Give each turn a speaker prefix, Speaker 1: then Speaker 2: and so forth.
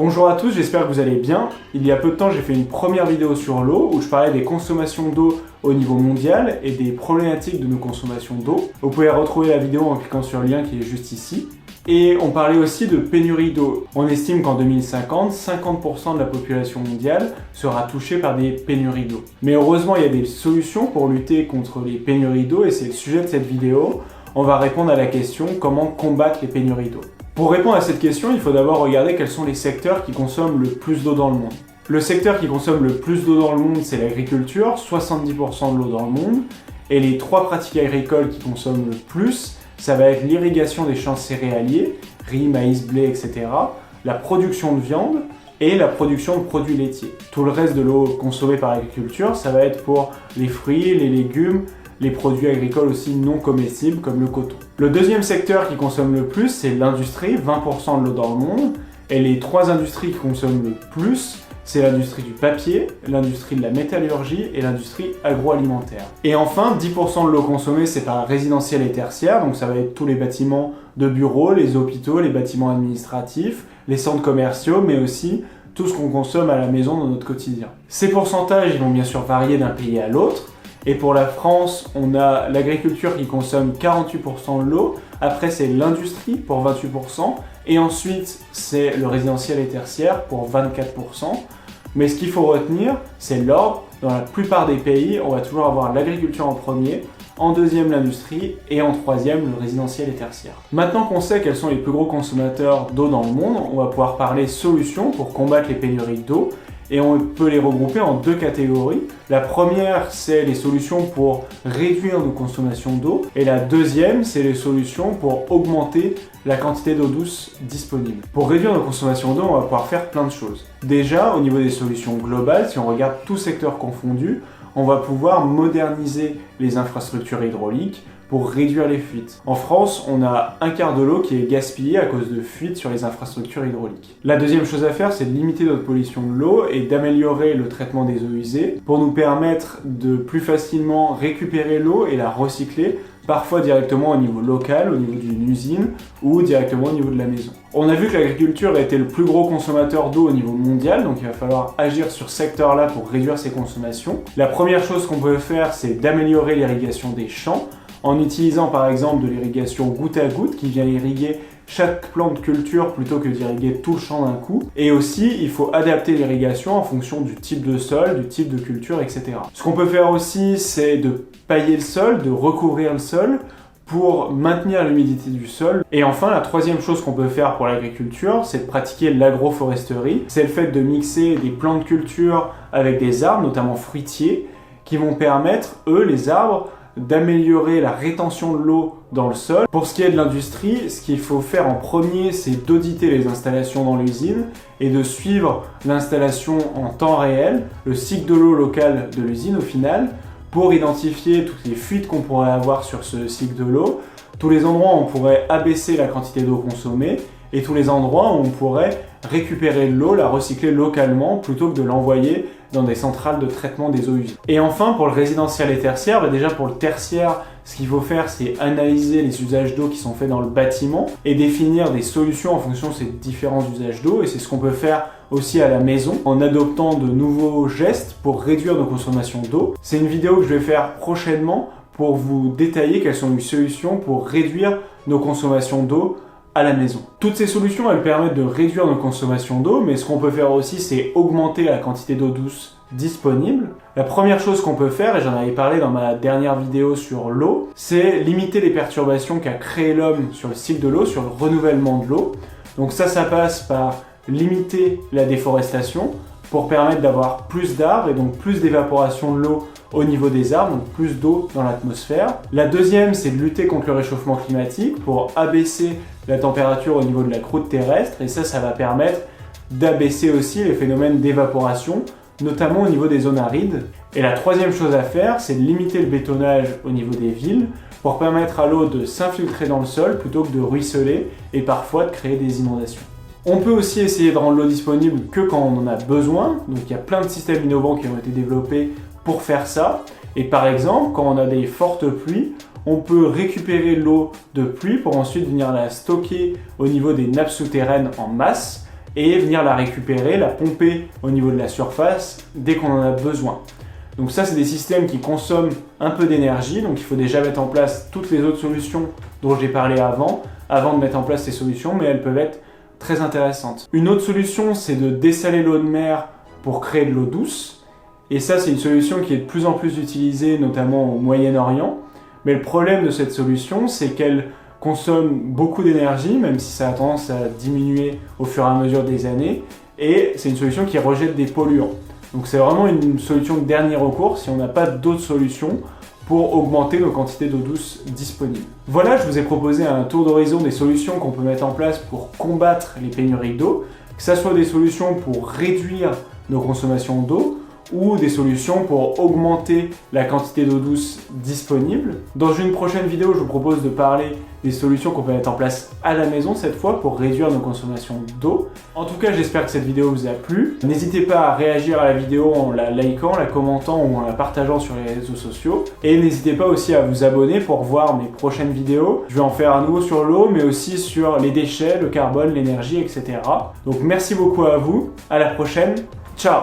Speaker 1: Bonjour à tous, j'espère que vous allez bien. Il y a peu de temps, j'ai fait une première vidéo sur l'eau où je parlais des consommations d'eau au niveau mondial et des problématiques de nos consommations d'eau. Vous pouvez retrouver la vidéo en cliquant sur le lien qui est juste ici. Et on parlait aussi de pénurie d'eau. On estime qu'en 2050, 50% de la population mondiale sera touchée par des pénuries d'eau. Mais heureusement, il y a des solutions pour lutter contre les pénuries d'eau et c'est le sujet de cette vidéo. On va répondre à la question comment combattre les pénuries d'eau. Pour répondre à cette question, il faut d'abord regarder quels sont les secteurs qui consomment le plus d'eau dans le monde. Le secteur qui consomme le plus d'eau dans le monde, c'est l'agriculture, 70% de l'eau dans le monde. Et les trois pratiques agricoles qui consomment le plus, ça va être l'irrigation des champs céréaliers, riz, maïs, blé, etc., la production de viande et la production de produits laitiers. Tout le reste de l'eau consommée par l'agriculture, ça va être pour les fruits, les légumes, les produits agricoles aussi non comestibles comme le coton. Le deuxième secteur qui consomme le plus, c'est l'industrie, 20% de l'eau dans le monde. Et les trois industries qui consomment le plus, c'est l'industrie du papier, l'industrie de la métallurgie et l'industrie agroalimentaire. Et enfin, 10% de l'eau consommée, c'est par résidentiel et tertiaire, donc ça va être tous les bâtiments de bureaux, les hôpitaux, les bâtiments administratifs, les centres commerciaux, mais aussi tout ce qu'on consomme à la maison dans notre quotidien. Ces pourcentages, ils vont bien sûr varier d'un pays à l'autre. Et pour la France, on a l'agriculture qui consomme 48% de l'eau, après c'est l'industrie pour 28%, et ensuite c'est le résidentiel et tertiaire pour 24%. Mais ce qu'il faut retenir, c'est l'ordre. Dans la plupart des pays, on va toujours avoir l'agriculture en premier, en deuxième l'industrie, et en troisième le résidentiel et tertiaire. Maintenant qu'on sait quels sont les plus gros consommateurs d'eau dans le monde, on va pouvoir parler solutions pour combattre les pénuries d'eau. Et on peut les regrouper en deux catégories. La première, c'est les solutions pour réduire nos consommations d'eau. Et la deuxième, c'est les solutions pour augmenter la quantité d'eau douce disponible. Pour réduire nos consommations d'eau, on va pouvoir faire plein de choses. Déjà, au niveau des solutions globales, si on regarde tout secteur confondu, on va pouvoir moderniser les infrastructures hydrauliques pour réduire les fuites. En France, on a un quart de l'eau qui est gaspillée à cause de fuites sur les infrastructures hydrauliques. La deuxième chose à faire, c'est de limiter notre pollution de l'eau et d'améliorer le traitement des eaux usées pour nous permettre de plus facilement récupérer l'eau et la recycler, parfois directement au niveau local, au niveau d'une usine ou directement au niveau de la maison. On a vu que l'agriculture était le plus gros consommateur d'eau au niveau mondial, donc il va falloir agir sur ce secteur-là pour réduire ses consommations. La première chose qu'on peut faire, c'est d'améliorer l'irrigation des champs, en utilisant par exemple de l'irrigation goutte à goutte qui vient irriguer chaque plante de culture plutôt que d'irriguer tout le champ d'un coup. Et aussi, il faut adapter l'irrigation en fonction du type de sol, du type de culture, etc. Ce qu'on peut faire aussi, c'est de pailler le sol, de recouvrir le sol pour maintenir l'humidité du sol. Et enfin, la troisième chose qu'on peut faire pour l'agriculture, c'est de pratiquer l'agroforesterie. C'est le fait de mixer des plantes de culture avec des arbres, notamment fruitiers, qui vont permettre, eux, les arbres, d'améliorer la rétention de l'eau dans le sol. Pour ce qui est de l'industrie, ce qu'il faut faire en premier, c'est d'auditer les installations dans l'usine et de suivre l'installation en temps réel, le cycle de l'eau local de l'usine au final, pour identifier toutes les fuites qu'on pourrait avoir sur ce cycle de l'eau, tous les endroits où on pourrait abaisser la quantité d'eau consommée et tous les endroits où on pourrait récupérer l'eau, la recycler localement plutôt que de l'envoyer dans des centrales de traitement des eaux usées. Et enfin, pour le résidentiel et tertiaire, déjà pour le tertiaire, ce qu'il faut faire, c'est analyser les usages d'eau qui sont faits dans le bâtiment et définir des solutions en fonction de ces différents usages d'eau. Et c'est ce qu'on peut faire aussi à la maison en adoptant de nouveaux gestes pour réduire nos consommations d'eau. C'est une vidéo que je vais faire prochainement pour vous détailler quelles sont les solutions pour réduire nos consommations d'eau à la maison. Toutes ces solutions, elles permettent de réduire nos consommations d'eau, mais ce qu'on peut faire aussi, c'est augmenter la quantité d'eau douce disponible. La première chose qu'on peut faire, et j'en avais parlé dans ma dernière vidéo sur l'eau, c'est limiter les perturbations qu'a créé l'homme sur le cycle de l'eau, sur le renouvellement de l'eau. Donc ça passe par limiter la déforestation pour permettre d'avoir plus d'arbres et donc plus d'évaporation de l'eau au niveau des arbres, donc plus d'eau dans l'atmosphère. La deuxième, c'est de lutter contre le réchauffement climatique pour abaisser la température au niveau de la croûte terrestre et ça va permettre d'abaisser aussi les phénomènes d'évaporation, notamment au niveau des zones arides. Et la troisième chose à faire, c'est de limiter le bétonnage au niveau des villes pour permettre à l'eau de s'infiltrer dans le sol plutôt que de ruisseler et parfois de créer des inondations. On peut aussi essayer de rendre l'eau disponible que quand on en a besoin, donc il y a plein de systèmes innovants qui ont été développés pour faire ça. Et par exemple, quand on a des fortes pluies, on peut récupérer l'eau de pluie pour ensuite venir la stocker au niveau des nappes souterraines en masse et venir la récupérer, la pomper au niveau de la surface dès qu'on en a besoin. Donc ça, c'est des systèmes qui consomment un peu d'énergie, donc il faut déjà mettre en place toutes les autres solutions dont j'ai parlé avant de mettre en place ces solutions, mais elles peuvent être très intéressantes. Une autre solution, c'est de dessaler l'eau de mer pour créer de l'eau douce, et ça, c'est une solution qui est de plus en plus utilisée, notamment au Moyen-Orient, mais le problème de cette solution, c'est qu'elle consomme beaucoup d'énergie, même si ça a tendance à diminuer au fur et à mesure des années, et c'est une solution qui rejette des polluants. Donc c'est vraiment une solution de dernier recours si on n'a pas d'autres solutions pour augmenter nos quantités d'eau douce disponibles. Voilà, je vous ai proposé un tour d'horizon des solutions qu'on peut mettre en place pour combattre les pénuries d'eau, que ce soit des solutions pour réduire nos consommations d'eau, ou des solutions pour augmenter la quantité d'eau douce disponible. Dans une prochaine vidéo, je vous propose de parler des solutions qu'on peut mettre en place à la maison cette fois pour réduire nos consommations d'eau. En tout cas, j'espère que cette vidéo vous a plu. N'hésitez pas à réagir à la vidéo en la likant, la commentant ou en la partageant sur les réseaux sociaux. Et n'hésitez pas aussi à vous abonner pour voir mes prochaines vidéos. Je vais en faire à nouveau sur l'eau, mais aussi sur les déchets, le carbone, l'énergie, etc. Donc merci beaucoup à vous. À la prochaine. Ciao!